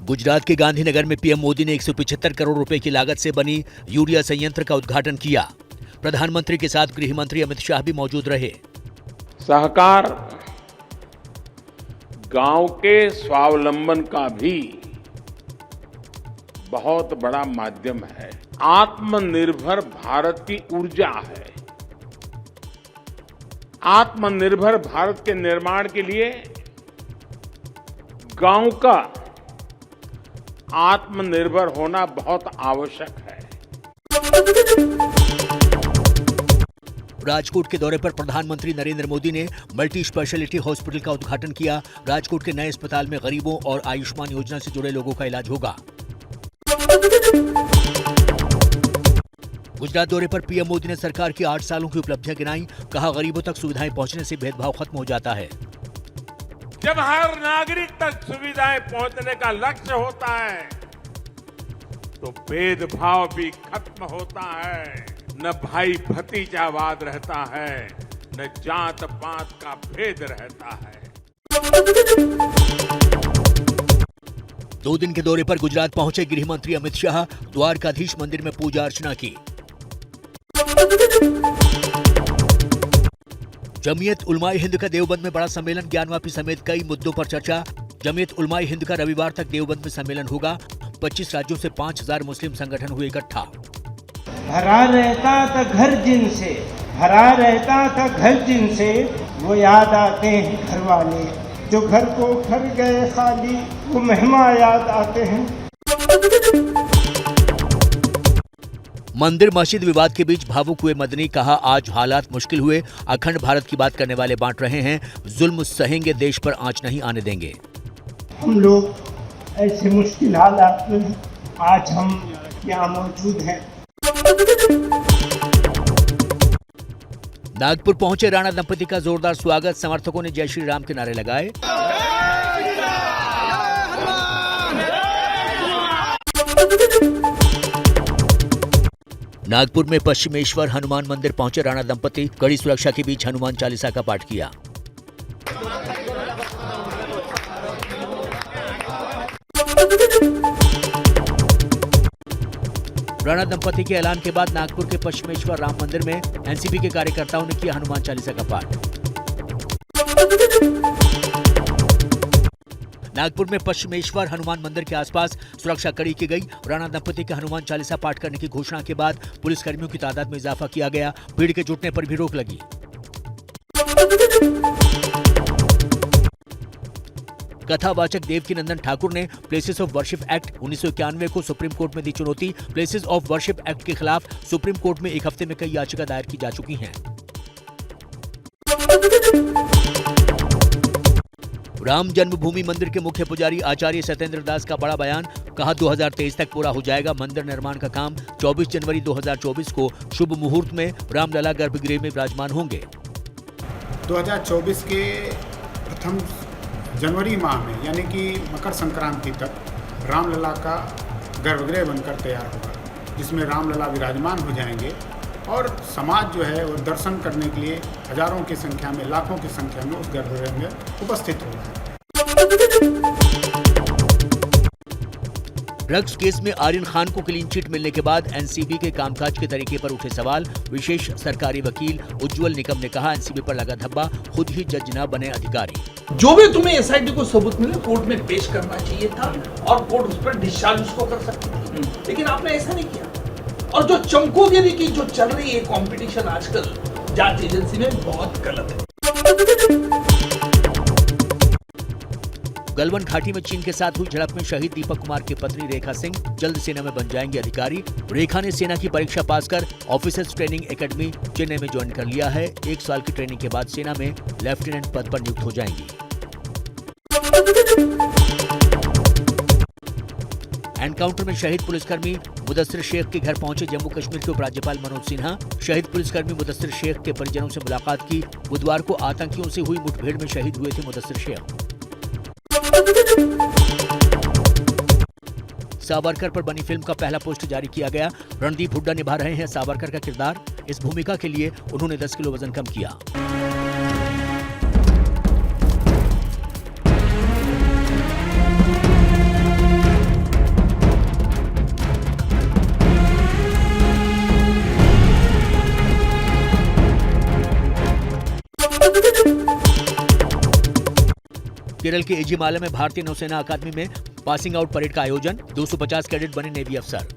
गुजरात के गांधीनगर में पीएम मोदी ने 175 करोड़ रुपए की लागत से बनी यूरिया संयंत्र का उद्घाटन किया। प्रधानमंत्री के साथ गृह मंत्री अमित शाह भी मौजूद रहे। सहकार गांव के स्वावलंबन का भी बहुत बड़ा माध्यम है। आत्मनिर्भर भारत की ऊर्जा है। आत्मनिर्भर भारत के निर्माण के लिए गांव का आत्मनिर्भर होना बहुत आवश्यक है। राजकोट के दौरे पर प्रधानमंत्री नरेंद्र मोदी ने मल्टी स्पेशलिटी हॉस्पिटल का उद्घाटन किया। राजकोट के नए अस्पताल में गरीबों और आयुष्मान योजना से जुड़े लोगों का इलाज होगा। गुजरात दौरे पर पीएम मोदी ने सरकार की 8 सालों की उपलब्धियां गिनाई। कहा, गरीबों तक सुविधाएं पहुंचने से भेदभाव खत्म हो जाता है। जब हर नागरिक तक सुविधाएं पहुंचने का लक्ष्य होता है तो भेदभाव भी खत्म होता है। न भाई भतीजावाद रहता है, न जात पात का भेद रहता है। 2 दिन के दौरे पर गुजरात पहुंचे गृह मंत्री अमित शाह। द्वारकाधीश मंदिर में पूजा अर्चना की। जमीयत उलमाए हिंद का देवबंद में बड़ा सम्मेलन, ज्ञानवापी समेत कई मुद्दों पर चर्चा। जमीयत उलमाए हिंद का रविवार तक देवबंद में सम्मेलन होगा। 25 राज्यों से 5000 मुस्लिम संगठन हुए इकट्ठा। भरा रहता था घर जिनसे, भरा रहता था घर जिनसे, वो याद आते हैं घर वाले, जो घर को घर गए खाली, वो मेहमान याद आते हैं। मंदिर मस्जिद विवाद के बीच भावुक हुए मदनी। कहा, आज हालात मुश्किल हुए, अखंड भारत की बात करने वाले बांट रहे हैं, जुल्म सहेंगे, देश पर आंच नहीं आने देंगे। हम लोग ऐसे मुश्किल हालात में आज हम यहाँ मौजूद हैं। नागपुर पहुंचे राणा दंपति का जोरदार स्वागत। समर्थकों ने जय श्री राम के नारे लगाए। नागपुर में पश्चिमेश्वर हनुमान मंदिर पहुंचे राणा दंपति। कड़ी सुरक्षा के बीच हनुमान चालीसा का पाठ किया। राणा दंपति के ऐलान के बाद नागपुर के पश्चिमेश्वर राम मंदिर में एनसीपी के कार्यकर्ताओं ने किया हनुमान चालीसा का पाठ। नागपुर में पश्चिमेश्वर हनुमान मंदिर के आसपास सुरक्षा कड़ी की गई। राणा दंपति के हनुमान चालीसा पाठ करने की घोषणा के बाद पुलिसकर्मियों की तादाद में इजाफा किया गया। भीड़ के जुटने पर भी रोक लगी। कथावाचक देवकीनंदन ठाकुर ने प्लेसेस ऑफ वर्शिप एक्ट 1991 को सुप्रीम कोर्ट में दी चुनौती। प्लेसेस ऑफ वर्शिप एक्ट के खिलाफ सुप्रीम कोर्ट में एक हफ्ते में कई याचिका दायर की जा चुकी हैं। राम जन्मभूमि मंदिर के मुख्य पुजारी आचार्य सत्येंद्र दास का बड़ा बयान। कहा, 2023 तक पूरा हो जाएगा मंदिर निर्माण का काम। 24 जनवरी 2024 को शुभ मुहूर्त में रामलला गर्भगृह में विराजमान होंगे। 2024 के प्रथम जनवरी माह में यानी कि मकर संक्रांति तक रामलला का गर्भगृह बनकर तैयार होगा, जिसमें रामलला विराजमान हो जाएंगे और समाज जो है वो दर्शन करने के लिए हजारों की संख्या में, लाखों की संख्या में उस गर्भगृह में उपस्थित होगा। ड्रग्स केस में आर्यन खान को क्लीन चिट मिलने के बाद एनसीबी के कामकाज के तरीके पर उठे सवाल। विशेष सरकारी वकील उज्जवल निकम ने कहा, एनसीबी पर लगा धब्बा, खुद ही जज न बने अधिकारी। जो भी तुम्हें एसआईटी को सबूत मिले कोर्ट में पेश करना चाहिए था और कोर्ट उस पर डिस्चार्ज उसको कर सकती थी, लेकिन आपने ऐसा नहीं किया। और जो चमकोगिरी की जो चल रही है कंपटीशन आजकल जांच एजेंसी में, बहुत गलत है। गलवान घाटी में चीन के साथ हुई झड़प में शहीद दीपक कुमार की पत्नी रेखा सिंह जल्द सेना में बन जाएंगे अधिकारी। रेखा ने सेना की परीक्षा पास कर ऑफिसर्स ट्रेनिंग एकेडमी चेन्नई में ज्वाइन कर लिया है। 1 साल की ट्रेनिंग के बाद सेना में लेफ्टिनेंट पद पर नियुक्त हो जाएंगी। एनकाउंटर में शहीद पुलिसकर्मी मुदस्सिर शेख के घर पहुंचे जम्मू कश्मीर के उपराज्यपाल मनोज सिन्हा। शहीद पुलिसकर्मी मुदस्सिर शेख के परिजनों से मुलाकात की। बुधवार को आतंकियों से हुई मुठभेड़ में शहीद हुए थे मुदस्सिर शेख। सावरकर पर बनी फिल्म का पहला पोस्टर जारी किया गया। रणदीप हुड्डा निभा रहे हैं सावरकर का किरदार। इस भूमिका के लिए उन्होंने 10 किलो वजन कम किया। केरल के एजिमाला में भारतीय नौसेना अकादमी में पासिंग आउट परेड का आयोजन। 250 कैडेट बने नेवी अफसर।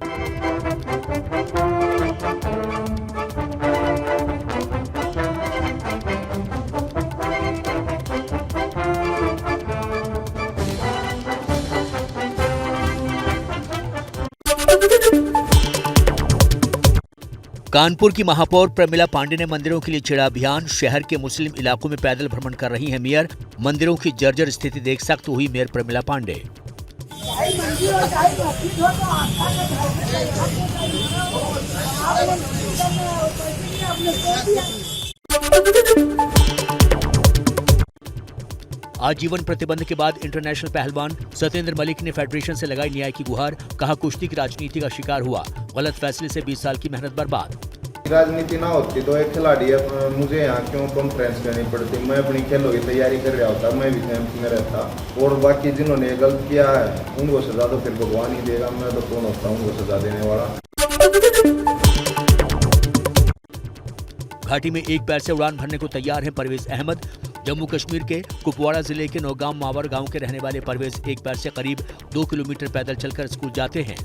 कानपुर की महापौर प्रमिला पांडे ने मंदिरों के लिए छेड़ा अभियान। शहर के मुस्लिम इलाकों में पैदल भ्रमण कर रही हैं मेयर। मंदिरों की जर्जर स्थिति देख सख्त हुई मेयर प्रमिला पांडे। आजीवन प्रतिबंध के बाद इंटरनेशनल पहलवान सत्येंद्र मलिक ने फेडरेशन से लगाई न्याय की गुहार। कहा कुश्ती की राजनीति का शिकार हुआ, गलत फैसले से 20 साल की मेहनत बर्बाद। राजनीति ना होती तो एक खिलाड़ी मुझे यहाँ क्यों कॉन्फ्रेंस करनी पड़ती। मैं अपनी खेलों की तैयारी कर रहा होता, मैं भी कैंप में रहता। और बाकी जिन्होंने गलत किया है उनको सजा तो फिर भगवान ही देगा। मैं तो कौन होता हूँ उनको सजा देने वाला। घाटी में एक पैर से उड़ान भरने को तैयार है परवेज अहमद। जम्मू कश्मीर के कुपवाड़ा जिले के नौगांव मावर गांव के रहने वाले परवेज एक पैर से करीब 2 किलोमीटर पैदल चलकर स्कूल जाते हैं।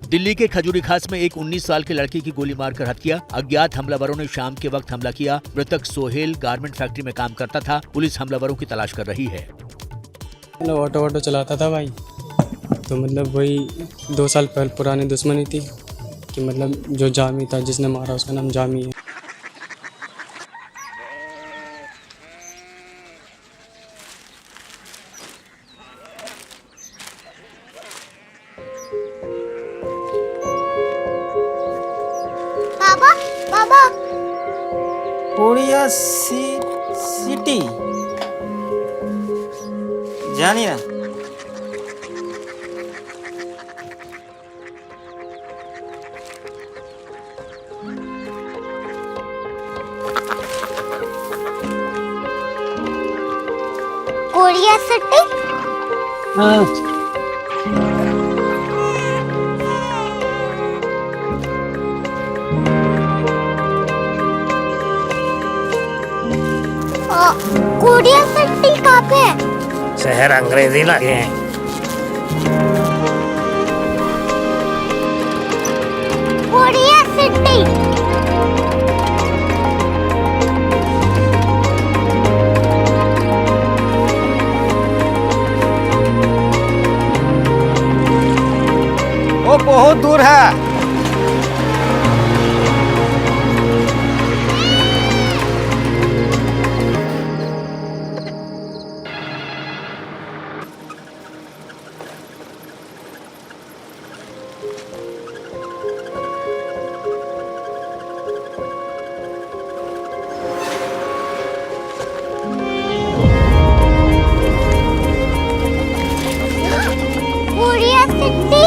दिल्ली के खजूरी खास में एक 19 साल के लड़के की गोली मारकर हत्या। अज्ञात हमलावरों ने शाम के वक्त हमला किया। मृतक सोहेल गारमेंट फैक्ट्री में काम करता था। पुलिस हमलावरों की तलाश कर रही है। ऑटो चलाता था भाई, तो मतलब वही 2 साल पहले पुरानी दुश्मनी थी कि मतलब जो जामी था जिसने मारा उसका नाम जामी है। बाबा बाबा कोरिया सिटी जानी ना। Korea city. कोरिया सिटी कहाँ पे है? शहर अंग्रेजी लगे हैं। Korea city. वो बहुत दूर है। Korea city.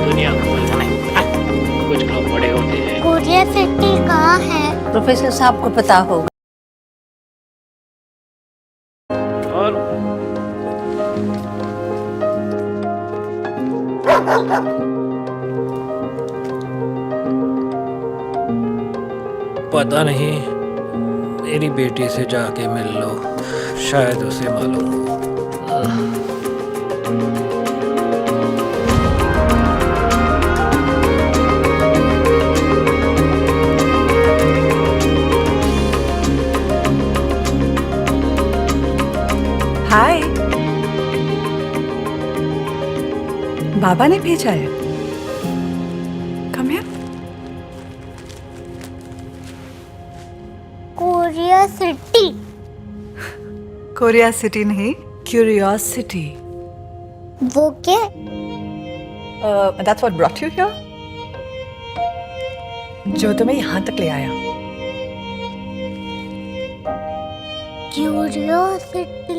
दुनिया को कुछ लोग बड़े होते हैं। कोरिया सिटी कहाँ है? प्रोफेसर साहब को पता होगा। और पता नहीं, मेरी बेटी से जाके मिल लो, शायद उसे मालूम हो। हाय, बाबा ने भेजा है। Come here. Korea city. Korea city नहीं, क्यूरियोसिटी। वो क्या? That's what brought you here? जो तुम्हें यहाँ तक ले आया। क्यूरियोसिटी।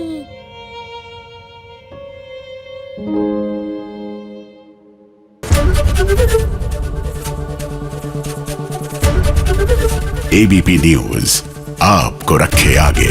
एबीपी न्यूज आपको रखे आगे।